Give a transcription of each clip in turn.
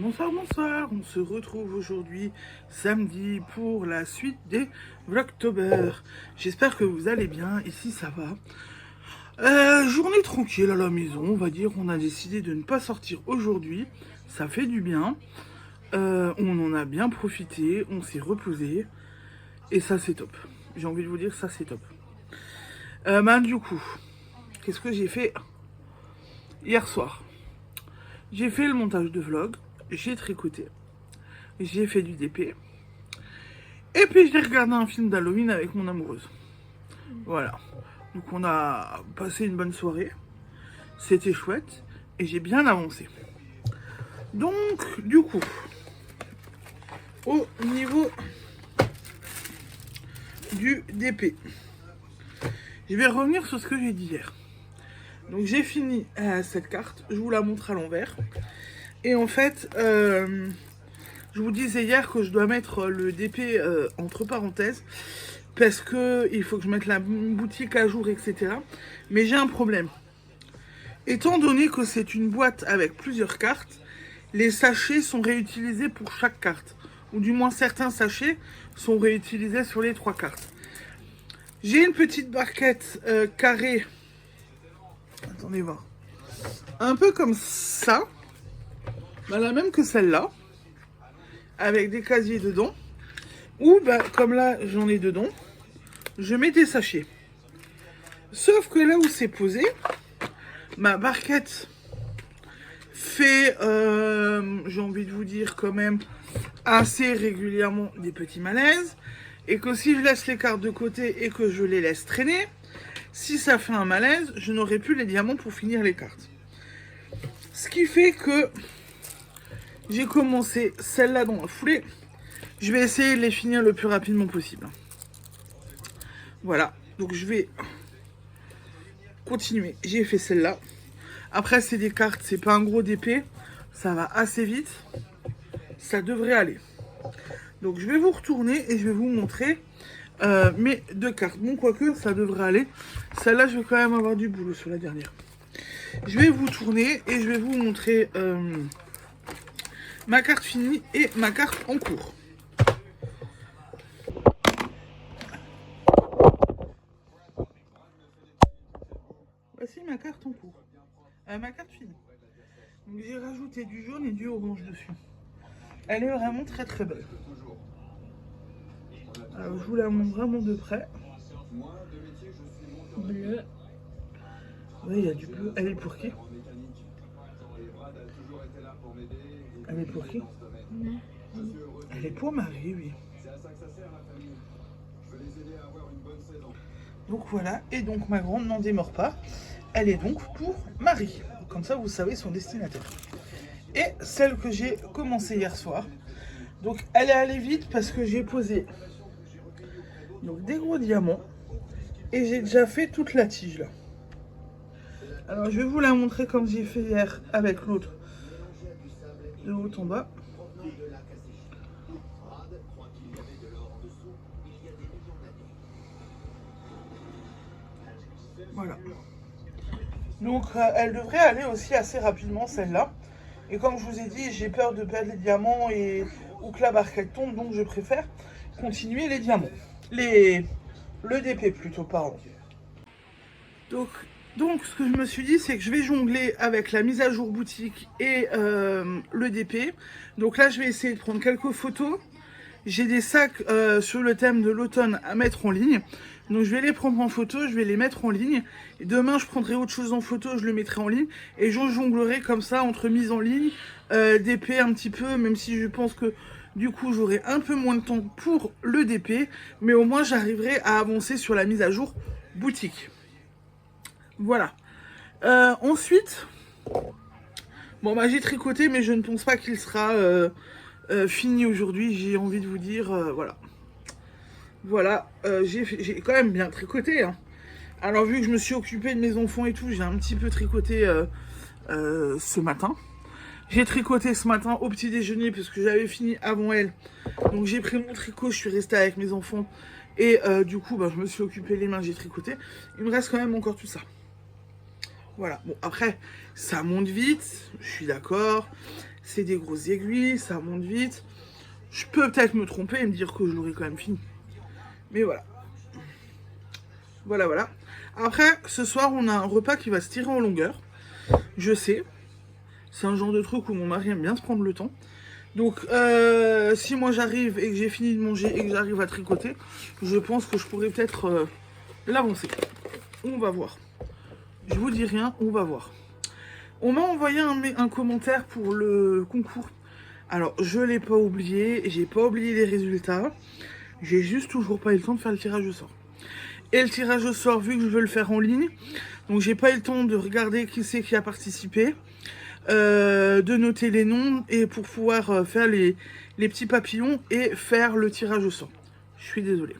Bonsoir, bonsoir, on se retrouve aujourd'hui samedi pour la suite des Vlogtober. J'espère que vous allez bien, ici ça va. Journée tranquille à la maison, on va dire, on a décidé de ne pas sortir aujourd'hui, ça fait du bien. On en a bien profité, on s'est reposé, et ça c'est top. J'ai envie de vous dire, ça c'est top. Du coup, qu'est-ce que j'ai fait hier soir? J'ai fait le montage de vlog, j'ai tricoté, j'ai fait du DP, et puis j'ai regardé un film d'Halloween avec mon amoureuse. Voilà. Donc on a passé une bonne soirée, c'était chouette, et j'ai bien avancé. Donc, du coup, au niveau du DP, je vais revenir sur ce que j'ai dit hier. Donc j'ai fini cette carte, je vous la montre à l'envers. Et en fait, je vous disais hier que je dois mettre le DP entre parenthèses parce que il faut que je mette la boutique à jour, etc. Mais j'ai un problème. Étant donné que c'est une boîte avec plusieurs cartes, les sachets sont réutilisés pour chaque carte. Ou du moins certains sachets sont réutilisés sur les 3 cartes. J'ai une petite barquette carrée. Attendez voir. Un peu comme ça. La même que celle-là. Avec des casiers dedans. Ou comme là j'en ai dedans. Je mets des sachets. Sauf que là où c'est posé, ma barquette fait, j'ai envie de vous dire quand même, assez régulièrement des petits malaises. Et que si je laisse les cartes de côté et que je les laisse traîner, si ça fait un malaise, je n'aurai plus les diamants pour finir les cartes. Ce qui fait que j'ai commencé celle-là dans la foulée. Je vais essayer de les finir le plus rapidement possible. Voilà, donc je vais continuer. J'ai fait celle-là. Après, c'est des cartes, c'est pas un gros DP. Ça va assez vite. Ça devrait aller. Donc je vais vous retourner et je vais vous montrer mes 2 cartes. Bon, quoique, ça devrait aller. Celle-là, je vais quand même avoir du boulot sur la dernière. Je vais vous tourner et je vais vous montrer ma carte finie et ma carte en cours. Voici ma carte en cours. Ma carte finie. Donc j'ai rajouté du jaune et du orange dessus. Elle est vraiment très très belle. Alors je vous la montre vraiment de près. Bleu. Oui, il y a du bleu. Elle est pour qui? Elle est pour qui? Elle est pour Marie, oui. Donc voilà, et donc ma grande n'en démord pas. Elle est donc pour Marie. Comme ça, vous savez son destinataire. Et celle que j'ai commencé hier soir. Donc elle est allée vite parce que j'ai posé donc des gros diamants. Et j'ai déjà fait toute la tige là. Alors je vais vous la montrer comme j'ai fait hier avec l'autre. De haut en bas. Voilà. Donc elle devrait aller aussi assez rapidement celle-là. Et comme je vous ai dit, j'ai peur de perdre les diamants ou que la barquette tombe. Donc je préfère continuer les diamants. Le DP plutôt, pardon. Donc ce que je me suis dit, c'est que je vais jongler avec la mise à jour boutique et le DP. Donc là, je vais essayer de prendre quelques photos. J'ai des sacs sur le thème de l'automne à mettre en ligne. Donc je vais les prendre en photo, je vais les mettre en ligne. Et demain, je prendrai autre chose en photo, je le mettrai en ligne. Et je jonglerai comme ça entre mise en ligne, DP un petit peu, même si je pense que du coup, j'aurai un peu moins de temps pour le DP. Mais au moins, j'arriverai à avancer sur la mise à jour boutique. Voilà. Ensuite, bon j'ai tricoté, mais je ne pense pas qu'il sera fini aujourd'hui. J'ai envie de vous dire, voilà. Voilà, j'ai quand même bien tricoté. Hein. Alors vu que je me suis occupée de mes enfants et tout, j'ai un petit peu tricoté ce matin. J'ai tricoté ce matin au petit déjeuner parce que j'avais fini avant elle. Donc j'ai pris mon tricot, je suis restée avec mes enfants. Et du coup, je me suis occupée les mains, j'ai tricoté. Il me reste quand même encore tout ça. Voilà, bon après, ça monte vite, je suis d'accord. c'est des grosses aiguilles, ça monte vite. Je peux peut-être me tromper et me dire que je l'aurai quand même fini. Mais voilà. Voilà. Après, ce soir, on a un repas qui va se tirer en longueur. Je sais. C'est un genre de truc où mon mari aime bien se prendre le temps. Donc, si moi j'arrive et que j'ai fini de manger et que j'arrive à tricoter, je pense que je pourrais peut-être l'avancer. On va voir. Je vous dis rien, on va voir. On m'a envoyé un commentaire pour le concours. Alors, je l'ai pas oublié, j'ai pas oublié les résultats. J'ai juste toujours pas eu le temps de faire le tirage au sort. Et le tirage au sort, vu que je veux le faire en ligne, donc j'ai pas eu le temps de regarder qui c'est qui a participé, de noter les noms et pour pouvoir faire les petits papillons et faire le tirage au sort. Je suis désolée.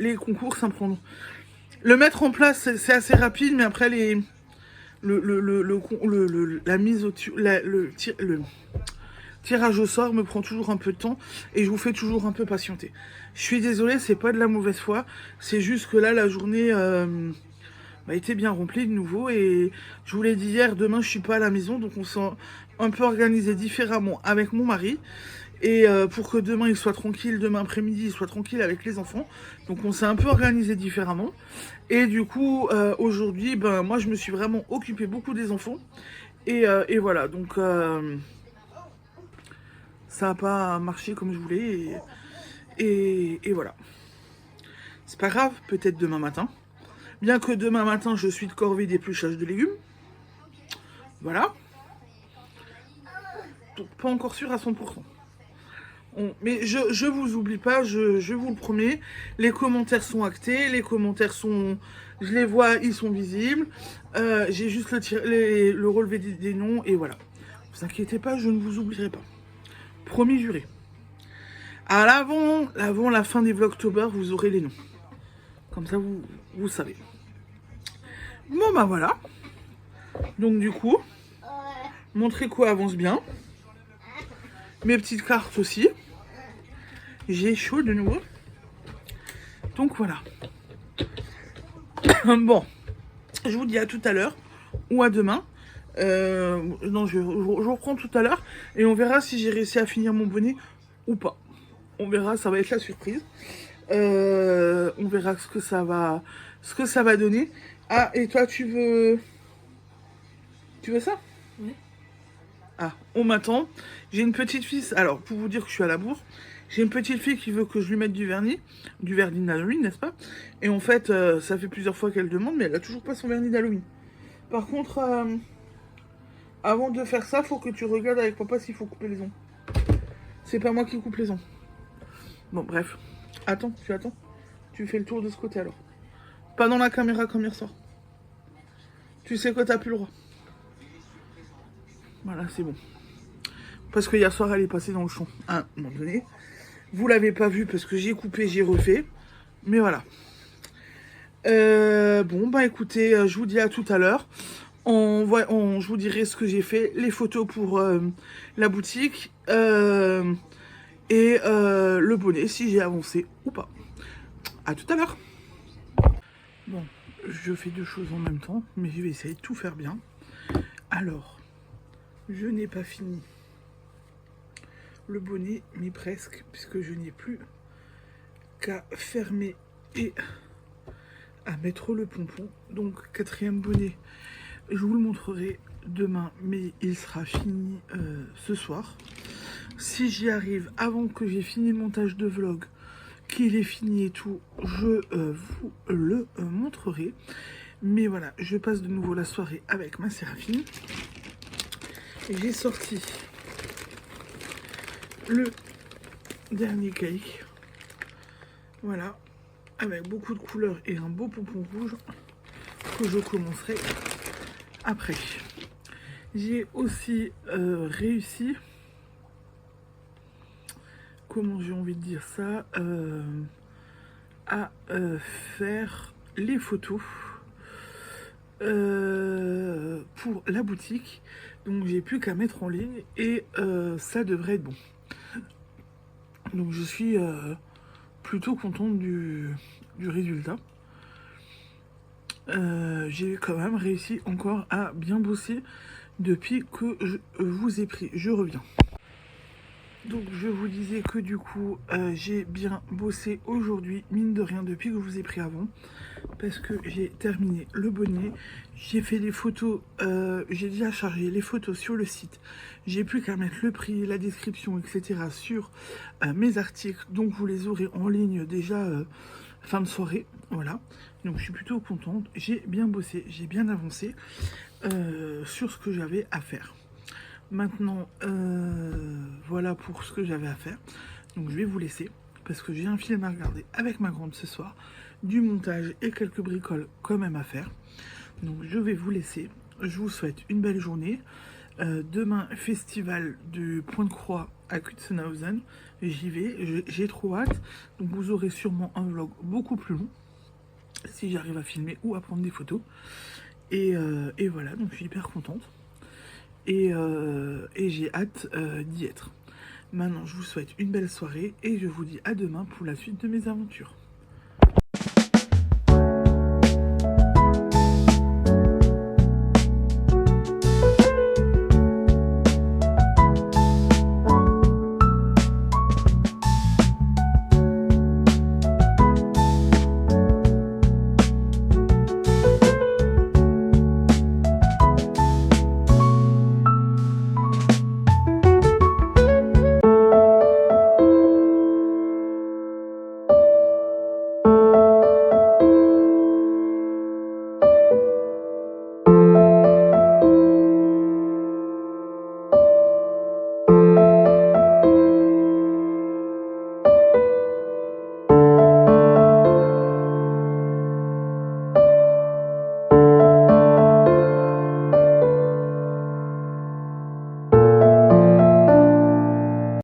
Les concours, ça me prend. Le mettre en place, c'est assez rapide, mais après la mise au le tirage au sort me prend toujours un peu de temps et je vous fais toujours un peu patienter. Je suis désolée, c'est pas de la mauvaise foi, c'est juste que là la journée a été bien remplie de nouveau et je vous l'ai dit hier, demain je suis pas à la maison, donc on s'est un peu organisé différemment avec mon mari. Et pour que demain il soit tranquille, demain après-midi il soit tranquille avec les enfants. Donc on s'est un peu organisé différemment. Et du coup aujourd'hui, moi je me suis vraiment occupée beaucoup des enfants. Et voilà, donc ça n'a pas marché comme je voulais. Et voilà. C'est pas grave, peut-être demain matin. Bien que demain matin je suis de corvée d'épluchage de légumes. Voilà. Donc pas encore sûr à 100%. Mais je vous oublie pas, je vous le promets. Les commentaires sont actés, les commentaires sont... Je les vois, ils sont visibles. J'ai juste le relevé des noms et voilà. Ne vous inquiétez pas, je ne vous oublierai pas. Promis juré. À avant la fin des Vlogtober, vous aurez les noms. Comme ça, vous savez. Bon, bah voilà. Donc du coup, mon tricot avance bien. Mes petites cartes aussi. J'ai chaud de nouveau. Donc voilà. Bon, je vous dis à tout à l'heure ou à demain. Non, je reprends tout à l'heure et on verra si j'ai réussi à finir mon bonnet ou pas. On verra, ça va être la surprise. On verra ce que ça va donner. Ah, et toi, tu veux ça? Oui. Ah, on m'attend. J'ai une petite fille. Alors, pour vous dire que je suis à la bourre, j'ai une petite fille qui veut que je lui mette du vernis d'Halloween, n'est-ce pas? Et en fait, ça fait plusieurs fois qu'elle demande, mais elle a toujours pas son vernis d'Halloween. Par contre, avant de faire ça, faut que tu regardes avec papa s'il faut couper les ongles. C'est pas moi qui coupe les ongles. Bon, bref. Attends, tu attends. Tu fais le tour de ce côté alors. Pas dans la caméra comme il ressort. Tu sais que t'as plus le droit. Voilà, c'est bon. Parce que hier soir, elle est passée dans le champ à un moment donné. Vous l'avez pas vu parce que j'ai coupé, j'ai refait. Mais voilà. Bon, bah écoutez, je vous dis à tout à l'heure. Je vous dirai ce que j'ai fait, les photos pour la boutique et le bonnet, si j'ai avancé ou pas. À tout à l'heure. Bon, je fais deux choses en même temps, mais je vais essayer de tout faire bien. Alors, je n'ai pas fini le bonnet, mais presque, puisque je n'ai plus qu'à fermer et à mettre le pompon. Donc, quatrième bonnet, je vous le montrerai demain, mais il sera fini ce soir. Si j'y arrive avant que j'ai fini le montage de vlog, qu'il est fini et tout, je vous le montrerai. Mais voilà, je passe de nouveau la soirée avec ma Séraphine. J'ai sorti le dernier cake. Voilà, avec beaucoup de couleurs et un beau pompon rouge que je commencerai après. J'ai aussi réussi, comment j'ai envie de dire ça, à faire les photos pour la boutique. Donc j'ai plus qu'à mettre en ligne et ça devrait être bon. Donc je suis plutôt contente du résultat. j'ai quand même réussi encore à bien bosser depuis que je vous ai pris. Je reviens. Donc je vous disais que du coup j'ai bien bossé aujourd'hui, mine de rien, depuis que je vous ai pris avant, parce que j'ai terminé le bonnet, j'ai fait les photos, j'ai déjà chargé les photos sur le site, j'ai plus qu'à mettre le prix, la description, etc. sur mes articles, donc vous les aurez en ligne déjà fin de soirée, voilà. Donc je suis plutôt contente, j'ai bien bossé, j'ai bien avancé sur ce que j'avais à faire. Maintenant, voilà pour ce que j'avais à faire. Donc je vais vous laisser, parce que j'ai un film à regarder avec ma grande ce soir, du montage et quelques bricoles quand même à faire. Donc je vais vous laisser. Je vous souhaite une belle journée. Demain, festival du Point de Croix à Kutzenhausen. J'y vais, j'ai trop hâte. Donc vous aurez sûrement un vlog beaucoup plus long, si j'arrive à filmer ou à prendre des photos. Et voilà, donc je suis hyper contente. Et j'ai hâte d'y être. Maintenant, je vous souhaite une belle soirée et je vous dis à demain pour la suite de mes aventures.